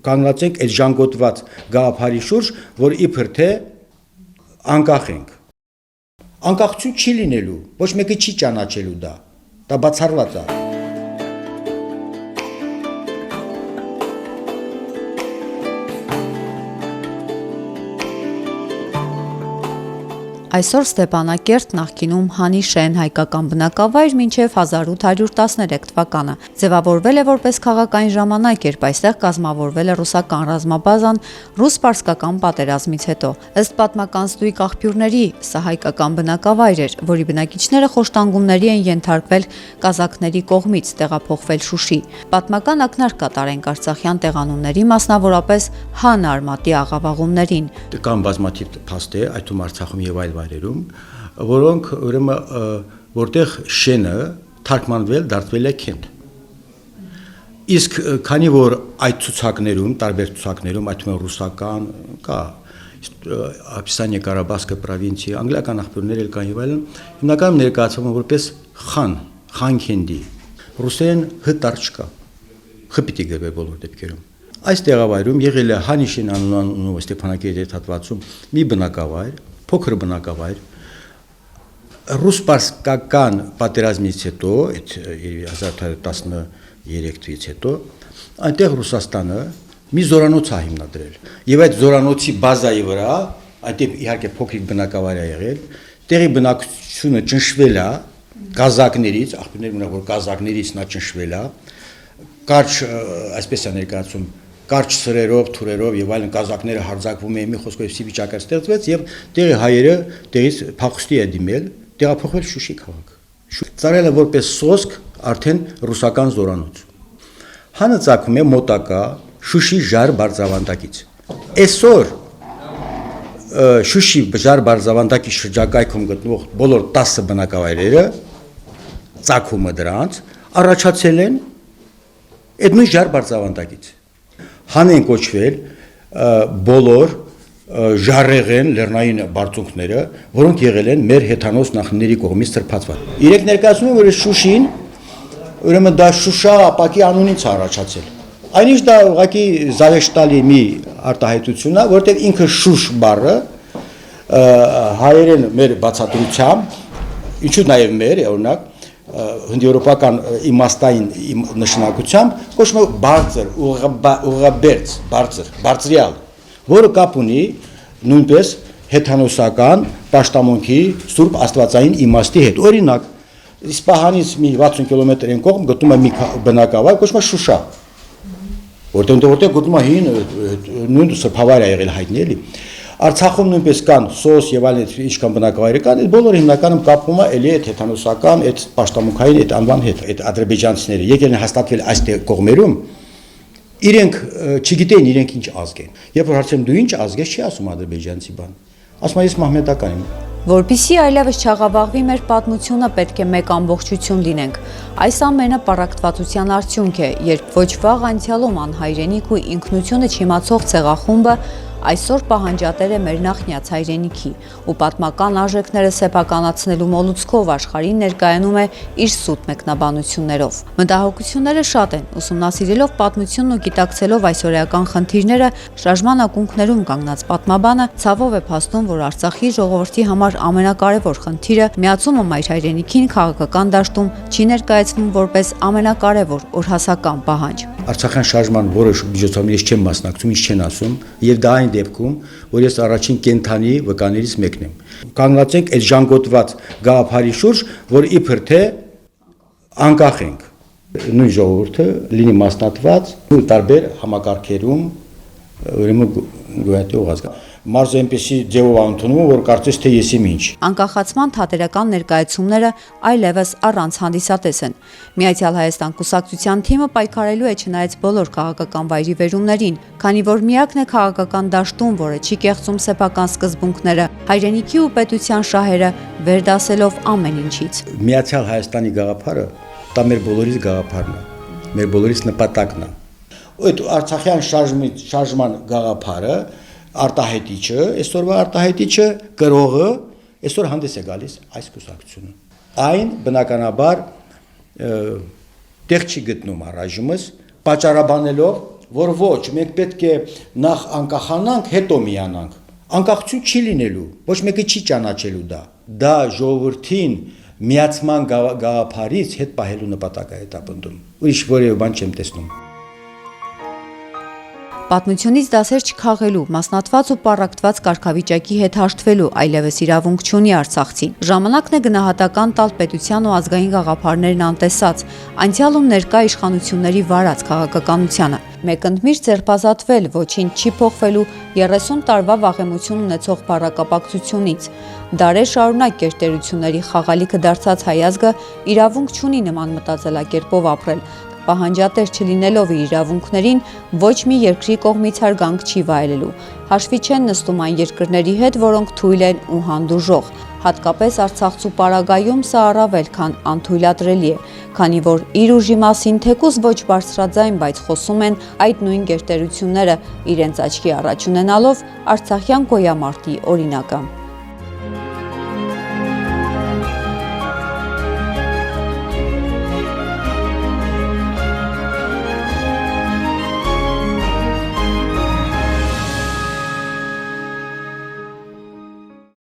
կանգնած ենք այդ ժանգոտված գաղափարի շուրջ, որ իբր թե անկախ ենք։ Անկախություն չի լինելու, ոչ մեկը չի ճանաչելու դա բացառված է։ Այսօր Ստեփանակերտ նախկինում Հանիշեն հայկական բնակավայր մինչև 1813 թվականը ձևավորվել է որպես քաղաքային ժամանակ, երբ այստեղ կազմավորվել է ռուսական ռազմաբազան ռուս-պարսկական պատերազմից հետո։ Ըստ պատմական ստույգ աղբյուրների, սա հայկական բնակավայր էր, որի բնակիչները խոշտանգումների են ենթարկվել կազակների կողմից տեղափոխվել Շուշի։ Պատմական ակնարկ կատարենք արցախյան տեղանունների, մասնավորապես Han արմատի աղավաղումներին։ Կան բազմաթիվ փաստեր, այդ թվում Արցախում եւ այլ վայրերում, որոնք ուրեմն որտեղ շենը թարգմանվել դարձվել է քենտ։ Իսկ քանի որ այդ ցուցակներում, տարբեր ցուցակներում, այդ թվում ռուսական կա, Ապիսանիա Ղարաբաղսկը պրովինցիա, անգլիական աղբյուրներ էլ կան եւ այլն, հիմնականում ներկայացվում են որպես Խանքենդի, ռուսերեն հտար չկա, խպիտի գրվել բոլոր դեպքերում։ Այս տեղավայրում եղել է Հանիշին անունով Ստեփանակերտի հատվածում մի բնակավայր, փոքր բնակավայր, ռուս-պարսկական պատերազմից հետո, այդ 1813 թվականից հետո, այնտեղ Ռուսաստանը մի զորանոց է հիմնադրել։ Եվ այդ զորանոցի բազայի վրա, այնտեղ իհարկե փոքրիկ բնակավայր է եղել, տեղի բնակչությունը ճնշվել է կազակներից, աղբյուրներ ունեն, որ կազակներից նա ճնշվել է, կարճ, այսպես է ներկայացում, կարճ սրերով, թուրերով եւ այլն կազակները հարձակվում էին, մի խոսքով էսի վիճակը ստեղծվեց եւ տեղի հայերը տեղից փախուստի է դիմել, տեղափոխվել Շուշի քաղաք։ Ծառայել է որպես սոսկ արդեն ռուսական զորանոց։ Հանը ցակում է մոտակա Շուշի ժար բարձրավանդակից։ Այսօր Շուշի ժար բարձրավանդակի շրջակայքում գտնվող բոլոր 10 բնակավայրերը ցակումը դրանց առաջացել են այդ նույն ժար բարձրավանդակից։ Han են կոչվել բոլոր ժառեղեն լեռնային բարձունքները, որոնք եղել են մեր հեթանոս նախնիների կողմից սրբացված։ Իրենք ներկայացնում են, որ Շուշին, ուրեմն դա Շուշա ապակի անունից առաջացել։ Այնիշ դա ուղղակի զավեշտալի մի արտահայտություն է, որտեղ ինքը Շուշ բառը հայերեն մեր բացատրությամբ, ինչու նաև մեր, օրինակ հնդեվրոպական իմաստային նշանակությամբ կոչվում է բարձր, ուղղաբերձ, բարձրյալ, որը կապ ունի նույնպես հեթանոսական պաշտամունքի սուրբ աստվածային իմաստի հետ։ Օրինակ, Իսպահանից մի 60 կիլոմետր են կողմ գտնում է մի բնակավայր, կոչվում է Շուշա, որտեղ գտնում է հին նույն սրբավայր է եղել հայտնի էլի։ Արցախում նույնպես կան սոս եւ այլն ինչքան բնակավայրեր կան, այդ բոլորը հիմնականում կապվում է էլի այդ հեթանոսական, այդ պաշտամունքային, այդ անվան հետ, այդ ադրբեջանցիները եկել են հաստատվել այս կողմերում, իրենք չգիտեն իրենք ինչ ազգ են։ Երբ որ հարցնում դու ինչ ազգ ես, չի ասում ադրբեջանցի բան։ Ասում ես մահմեդական եմ։ Որպեսզի այլևս չաղավաղվի մեր պատմությունը, պետք է մեկ ամբողջություն լինենք։ Այս ամենը պառակտվածության արդյունք է, երբ ոչ վաղ անցյալում անհայրենիք ու ինքնությունը չիմացող ցեղախումբը այսօր պահանջատեր է մեր նախնյաց հայրենիքի ու պատմական արժեքները սեփականացնելու մոլուցքով աշխարհին ներկայանում է իր սուտ մեկնաբանություններով։ Մտահոգությունները շատ են, ուսումնասիրելով պատմությունն ու գիտակցելով այսօրեական խնդիրները, շարժման ակունքներում կանգնած պատմաբանը ցավով է փաստում, որ Արցախի ժողովրդի համար ամենակարևոր խնդիրը միացումը մայր հայրենիքին քաղաքական դաշտում չի ներկայացվում որպես ամենակարևոր օրհասական պահանջ։ Արցախյան շարժման որոշ միջոցառումների ես չեմ մասնակցում, ինչ չեն ասում, եւ դա այն դեպքում, որ ես առաջին կենթանի վկաներից մեկն եմ։ Կանգնած ենք այդ ժանգոտված գաղափարի շուրջ, որ իբր թե անկախ ենք։ Նույն ժողովուրդը լինի մասնատված ու տարբեր համակարգերում, ուրեմն գոյատևող ազգ։ Մարզը այնպեսի ձևով ընդունում, որ կարծես թե ես եմ ինչ։ Անկախացման թատերական ներկայացումները այլևս առանց հանդիսատես են։ Միացյալ Հայաստան կուսակցության թիմը պայքարելու է չնայած բոլոր քաղաքական վայրիվերումներին, քանի որ միակն է քաղաքական դաշտում, որը չի կեղծում սեփական սկզբունքները, հայրենիքի ու պետության շահերը վերդասելով ամեն ինչից։ Միացյալ Հայաստանի գաղափարը դա մեր բոլորիս գաղափարն է, մեր բոլորիս նպատակն է։ Այդ արցախյան շարժման գաղափարը արտահայտիչը, այսօրվա արտահայտիչը գրողը այսօր հանդես է գալիս այս կուսակցությունը։ Այն բնականաբար տեղ չի գտնում առայժմս, պատճառաբանելով որ ոչ, մենք պետք է նախ անկախանանք, հետո միանանք։ Անկախություն չի լինելու, ոչ մեկը չի ճանաչելու դա։ Դա ժողովրդին միացման գաղափարից հետ պահելու նպատակ է հետապնդում։ Ուրիշ որևէ բան չեմ տեսնում։ Պատմությունից դասեր չքաղելու, մասնատված ու պառակտված կարգավիճակի հետ հաշտվելու այլևս իրավունք չունի արցախցին։ Ժամանակն է գնահատական տալ պետության ու ազգային գաղափարներն անտեսած, անցյալ ու ներկա իշխանությունների վարած քաղաքականությանը։ Մեկընդմիշտ ձերբազատվել, ոչինչ չի փոխվելու 30 տարվա վաղեմություն ունեցող բառակապակցությունից։ Դարեր շարունակ գերտերությունների խաղալիքը դարձած հայ ազգը իրավունք չունի նման մտածելակերպով ապրել։ Պահանջատեր չլինելով իր իրավունքներին, ոչ մի երկրի կողմից հարգանք չի վայելելու։ Հաշվի չեն նստում այն երկրների հետ, որոնք թույլ են ու հանդուրժող։ Հատկապես Արցախցու պարագայում սա առավել քան անթույլատրելի է, քանի որ իր ուժի մասին թեկուզ ոչ բարձրաձայն, բայց խոսում են այդ նույն գերտերությունները, իրենց աչքի առաջ ունենալով արցախյան գոյամարտի օրինակը։